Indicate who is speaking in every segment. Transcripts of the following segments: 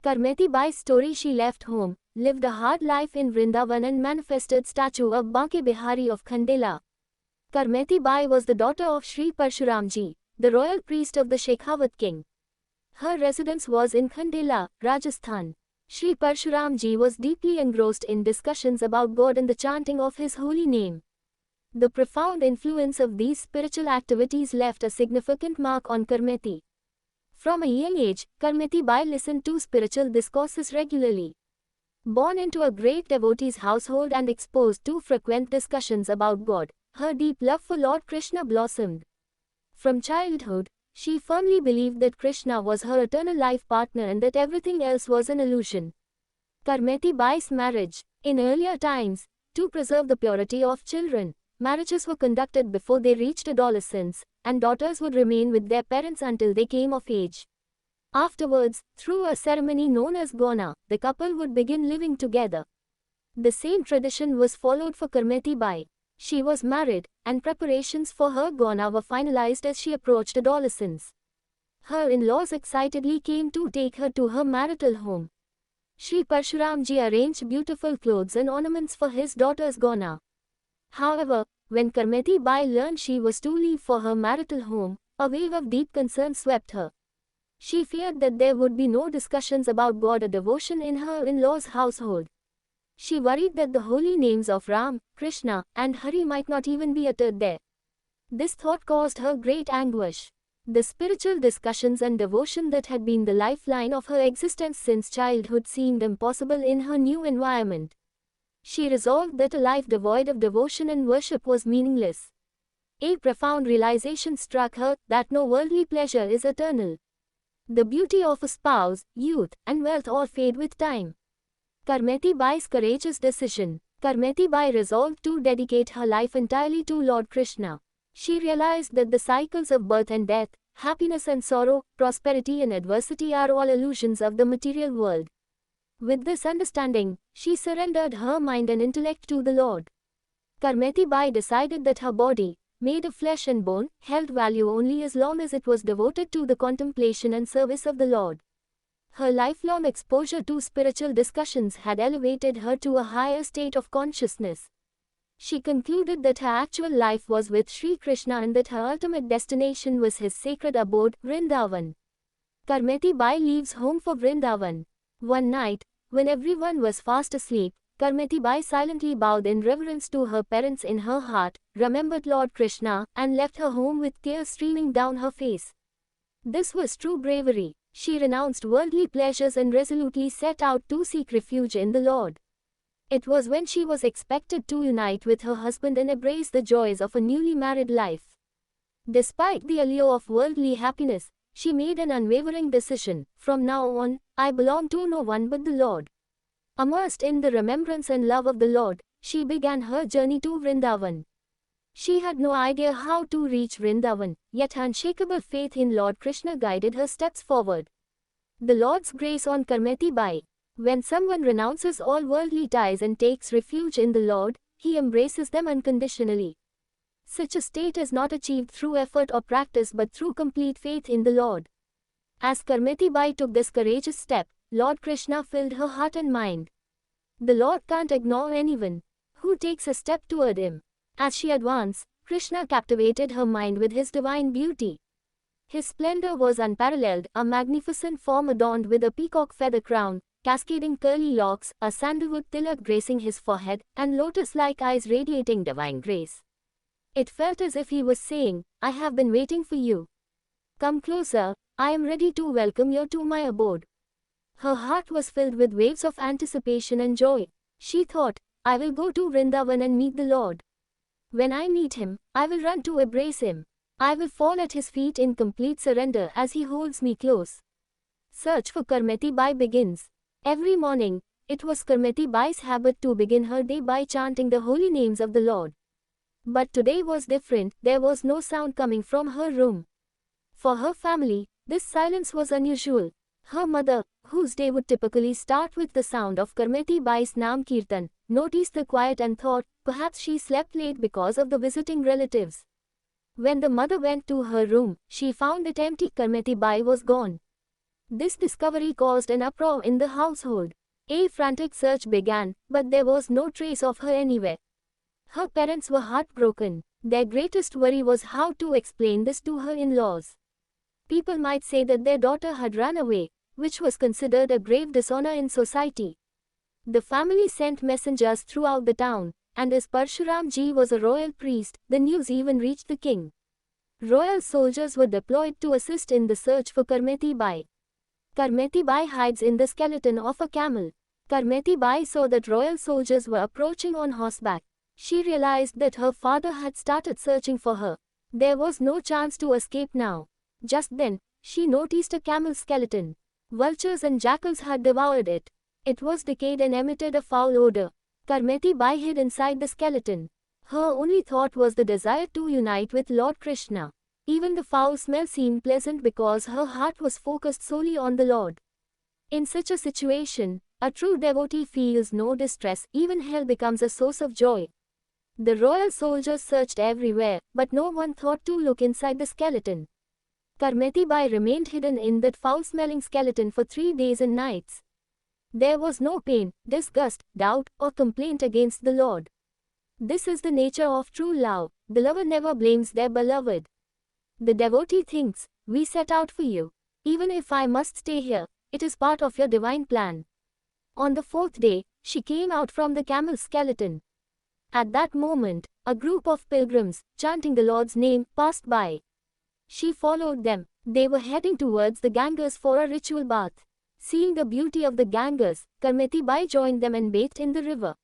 Speaker 1: Karmeti Bai's story: she left home, lived a hard life in Vrindavan and manifested statue of Banke Bihari of Khandela. Karmeti Bai was the daughter of Sri Parshuramji, the royal priest of the Shekhawat king. Her residence was in Khandela, Rajasthan. Sri Parshuramji was deeply engrossed in discussions about God and the chanting of his holy name. The profound influence of these spiritual activities left a significant mark on Karmeti. From a young age, Karmeti Bai listened to spiritual discourses regularly. Born into a great devotee's household and exposed to frequent discussions about God, her deep love for Lord Krishna blossomed. From childhood, she firmly believed that Krishna was her eternal life partner and that everything else was an illusion. Karmeti Bai's marriage. In earlier times, to preserve the purity of children, marriages were conducted before they reached adolescence, and daughters would remain with their parents until they came of age. Afterwards, through a ceremony known as Gauna, the couple would begin living together. The same tradition was followed for Karmeti Bai. She was married, and preparations for her Gauna were finalized as she approached adolescence. Her in-laws excitedly came to take her to her marital home. Sri Parshuramji arranged beautiful clothes and ornaments for his daughter's Gauna. However, when Karmeti Bai learned she was to leave for her marital home, a wave of deep concern swept her. She feared that there would be no discussions about God or devotion in her in-laws' household. She worried that the holy names of Ram, Krishna, and Hari might not even be uttered there. This thought caused her great anguish. The spiritual discussions and devotion that had been the lifeline of her existence since childhood seemed impossible in her new environment. She resolved that a life devoid of devotion and worship was meaningless. A profound realization struck her that no worldly pleasure is eternal. The beauty of a spouse, youth, and wealth all fade with time. Karmeti Bai's courageous decision. Karmeti Bai resolved to dedicate her life entirely to Lord Krishna. She realized that the cycles of birth and death, happiness and sorrow, prosperity and adversity are all illusions of the material world. With this understanding, she surrendered her mind and intellect to the Lord. Karmeti Bai decided that her body, made of flesh and bone, held value only as long as it was devoted to the contemplation and service of the Lord. Her lifelong exposure to spiritual discussions had elevated her to a higher state of consciousness. She concluded that her actual life was with Sri Krishna and that her ultimate destination was his sacred abode, Vrindavan. Karmeti Bai leaves home for Vrindavan. One night, when everyone was fast asleep, Karmeti Bai silently bowed in reverence to her parents in her heart, remembered Lord Krishna, and left her home with tears streaming down her face. This was true bravery. She renounced worldly pleasures and resolutely set out to seek refuge in the Lord. It was when she was expected to unite with her husband and embrace the joys of a newly married life. Despite the allure of worldly happiness, she made an unwavering decision: from now on, I belong to no one but the Lord. Immersed in the remembrance and love of the Lord, she began her journey to Vrindavan. She had no idea how to reach Vrindavan, yet unshakable faith in Lord Krishna guided her steps forward. The Lord's grace on Karmeti Bai. When someone renounces all worldly ties and takes refuge in the Lord, he embraces them unconditionally. Such a state is not achieved through effort or practice but through complete faith in the Lord. As Karmeti Bai took this courageous step, Lord Krishna filled her heart and mind. The Lord can't ignore anyone who takes a step toward him. As she advanced, Krishna captivated her mind with his divine beauty. His splendor was unparalleled, a magnificent form adorned with a peacock feather crown, cascading curly locks, a sandalwood tilak gracing his forehead, and lotus-like eyes radiating divine grace. It felt as if he was saying, I have been waiting for you. Come closer, I am ready to welcome you to my abode. Her heart was filled with waves of anticipation and joy. She thought, I will go to Vrindavan and meet the Lord. When I meet him, I will run to embrace him. I will fall at his feet in complete surrender as he holds me close. Search for Karmeti Bai begins. Every morning, it was Karmeti Bai's habit to begin her day by chanting the holy names of the Lord. But today was different. There was no sound coming from her room. For her family, this silence was unusual. Her mother, whose day would typically start with the sound of Karmeti Bai's Naam Kirtan, noticed the quiet and thought, perhaps she slept late because of the visiting relatives. When the mother went to her room, she found it empty. Karmeti Bai was gone. This discovery caused an uproar in the household. A frantic search began, but there was no trace of her anywhere. Her parents were heartbroken. Their greatest worry was how to explain this to her in-laws. People might say that their daughter had run away, which was considered a grave dishonor in society. The family sent messengers throughout the town, and as Parshuram Ji was a royal priest, the news even reached the king. Royal soldiers were deployed to assist in the search for Karmeti Bai. Karmeti Bai hides in the skeleton of a camel. Karmeti Bai saw that royal soldiers were approaching on horseback. She realized that her father had started searching for her. There was no chance to escape now. Just then, she noticed a camel skeleton. Vultures and jackals had devoured it. It was decayed and emitted a foul odor. Karmeti Bai hid inside the skeleton. Her only thought was the desire to unite with Lord Krishna. Even the foul smell seemed pleasant because her heart was focused solely on the Lord. In such a situation, a true devotee feels no distress, even hell becomes a source of joy. The royal soldiers searched everywhere, but no one thought to look inside the skeleton. Karmeti Bai remained hidden in that foul-smelling skeleton for 3 days and nights. There was no pain, disgust, doubt, or complaint against the Lord. This is the nature of true love. The lover never blames their beloved. The devotee thinks, we set out for you. Even if I must stay here, it is part of your divine plan. On the 4th day, she came out from the camel skeleton. At that moment, a group of pilgrims, chanting the Lord's name, passed by. She followed them. They were heading towards the Ganges for a ritual bath. Seeing the beauty of the Ganges, Karmeti Bai joined them and bathed in the river.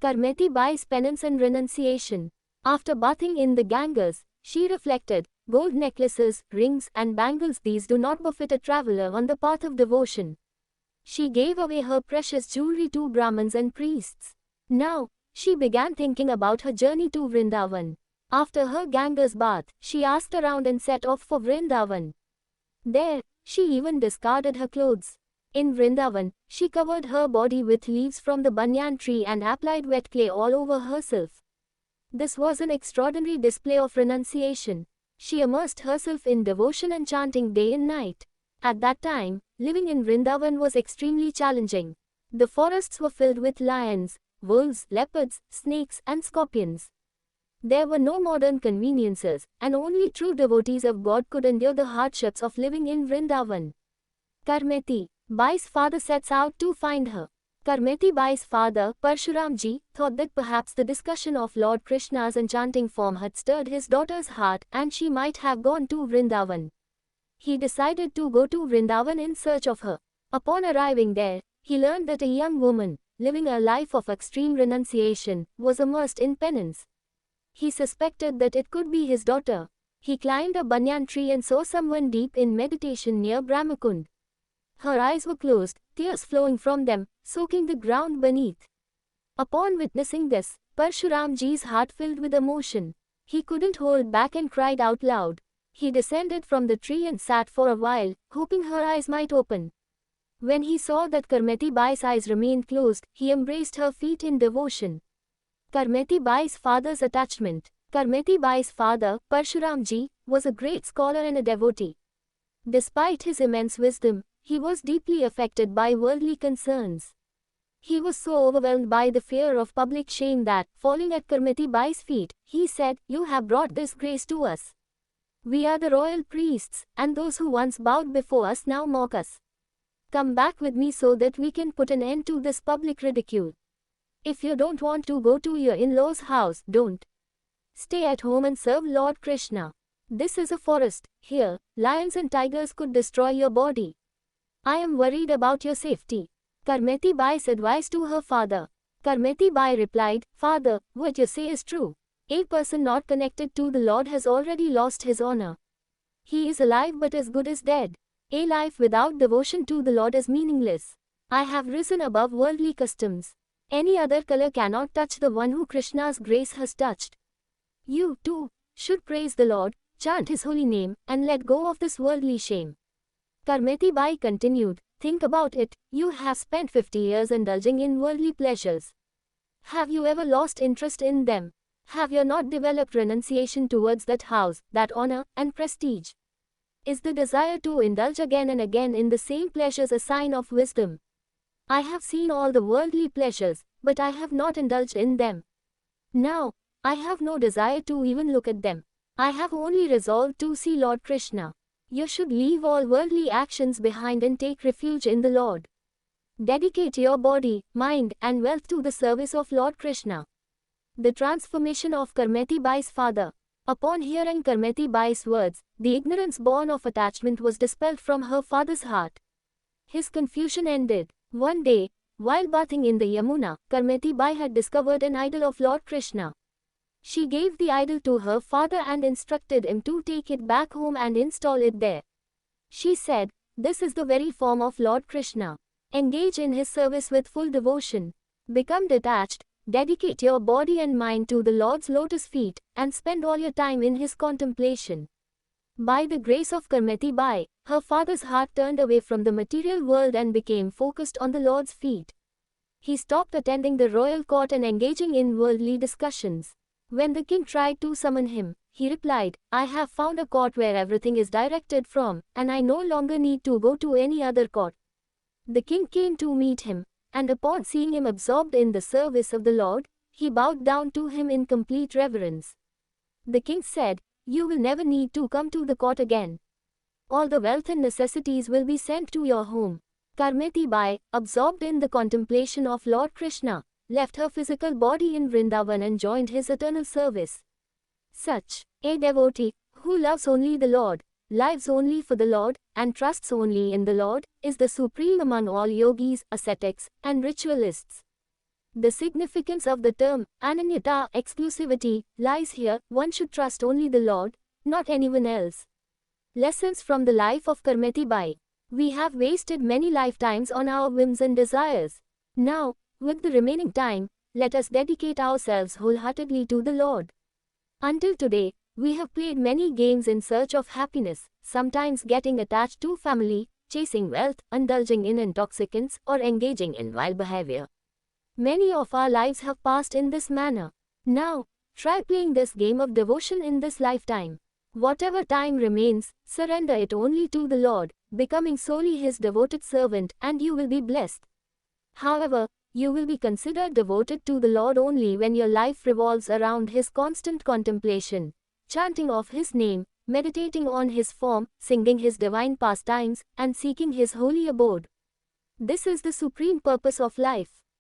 Speaker 1: Karmeti Bai's penance and renunciation. After bathing in the Ganges, she reflected, gold necklaces, rings, and bangles, these do not befit a traveler on the path of devotion. She gave away her precious jewelry to Brahmins and priests. Now, she began thinking about her journey to Vrindavan. After her Ganges bath, she asked around and set off for Vrindavan. There, she even discarded her clothes. In Vrindavan, she covered her body with leaves from the banyan tree and applied wet clay all over herself. This was an extraordinary display of renunciation. She immersed herself in devotion and chanting day and night. At that time, living in Vrindavan was extremely challenging. The forests were filled with lions, wolves, leopards, snakes, and scorpions. There were no modern conveniences, and only true devotees of God could endure the hardships of living in Vrindavan. Karmeti Bai's father sets out to find her. Karmeti Bai's father, Parshuram Ji, thought that perhaps the discussion of Lord Krishna's enchanting form had stirred his daughter's heart and she might have gone to Vrindavan. He decided to go to Vrindavan in search of her. Upon arriving there, he learned that a young woman, living a life of extreme renunciation, was immersed in penance. He suspected that it could be his daughter. He climbed a banyan tree and saw someone deep in meditation near Brahmakund. Her eyes were closed, tears flowing from them, soaking the ground beneath. Upon witnessing this, Parshuram Ji's heart filled with emotion. He couldn't hold back and cried out loud. He descended from the tree and sat for a while, hoping her eyes might open. When he saw that Karmeti Bai's eyes remained closed, he embraced her feet in devotion. Karmeti Bai's father's attachment. Karmeti Bai's father, Parshuram Ji, was a great scholar and a devotee. Despite his immense wisdom, he was deeply affected by worldly concerns. He was so overwhelmed by the fear of public shame that, falling at Karmeti Bai's feet, he said, "You have brought disgrace to us. We are the royal priests, and those who once bowed before us now mock us. Come back with me so that we can put an end to this public ridicule. If you don't want to go to your in-laws' house, don't. Stay at home and serve Lord Krishna. This is a forest. Here, lions and tigers could destroy your body. I am worried about your safety." Karmeti Bai's advice to her father. Karmeti Bai replied, "Father, what you say is true. A person not connected to the Lord has already lost his honor. He is alive but as good as dead. A life without devotion to the Lord is meaningless. I have risen above worldly customs. Any other color cannot touch the one who Krishna's grace has touched. You, too, should praise the Lord, chant his holy name, and let go of this worldly shame." Karmeti Bai continued, "Think about it, you have spent 50 years indulging in worldly pleasures. Have you ever lost interest in them? Have you not developed renunciation towards that house, that honor, and prestige? Is the desire to indulge again and again in the same pleasures a sign of wisdom? I have seen all the worldly pleasures, but I have not indulged in them. Now, I have no desire to even look at them. I have only resolved to see Lord Krishna. You should leave all worldly actions behind and take refuge in the Lord. Dedicate your body, mind, and wealth to the service of Lord Krishna. The transformation of Karmeti Bai's father. Upon hearing Karmeti Bai's words, the ignorance born of attachment was dispelled from her father's heart. His confusion ended. One day, while bathing in the Yamuna, Karmeti Bai had discovered an idol of Lord Krishna. She gave the idol to her father and instructed him to take it back home and install it there. She said, "This is the very form of Lord Krishna. Engage in his service with full devotion. Become detached, dedicate your body and mind to the Lord's lotus feet, and spend all your time in his contemplation." By the grace of Karmeti Bai, her father's heart turned away from the material world and became focused on the Lord's feet. He stopped attending the royal court and engaging in worldly discussions. When the king tried to summon him, he replied, "I have found a court where everything is directed from, and I no longer need to go to any other court." The king came to meet him, and upon seeing him absorbed in the service of the Lord, he bowed down to him in complete reverence. The king said, "You will never need to come to the court again. All the wealth and necessities will be sent to your home." Karmeti Bai, absorbed in the contemplation of Lord Krishna, left her physical body in Vrindavan and joined his eternal service. Such a devotee, who loves only the Lord, lives only for the Lord, and trusts only in the Lord, is the supreme among all yogis, ascetics, and ritualists. The significance of the term, Ananyata, exclusivity, lies here. One should trust only the Lord, not anyone else. Lessons from the life of Karmeti Bai. We have wasted many lifetimes on our whims and desires. Now, with the remaining time, let us dedicate ourselves wholeheartedly to the Lord. Until today, we have played many games in search of happiness, sometimes getting attached to family, chasing wealth, indulging in intoxicants, or engaging in vile behavior. Many of our lives have passed in this manner. Now, try playing this game of devotion in this lifetime. Whatever time remains, surrender it only to the Lord, becoming solely his devoted servant, and you will be blessed. However, you will be considered devoted to the Lord only when your life revolves around his constant contemplation, chanting of his name, meditating on his form, singing his divine pastimes, and seeking his holy abode. This is the supreme purpose of life.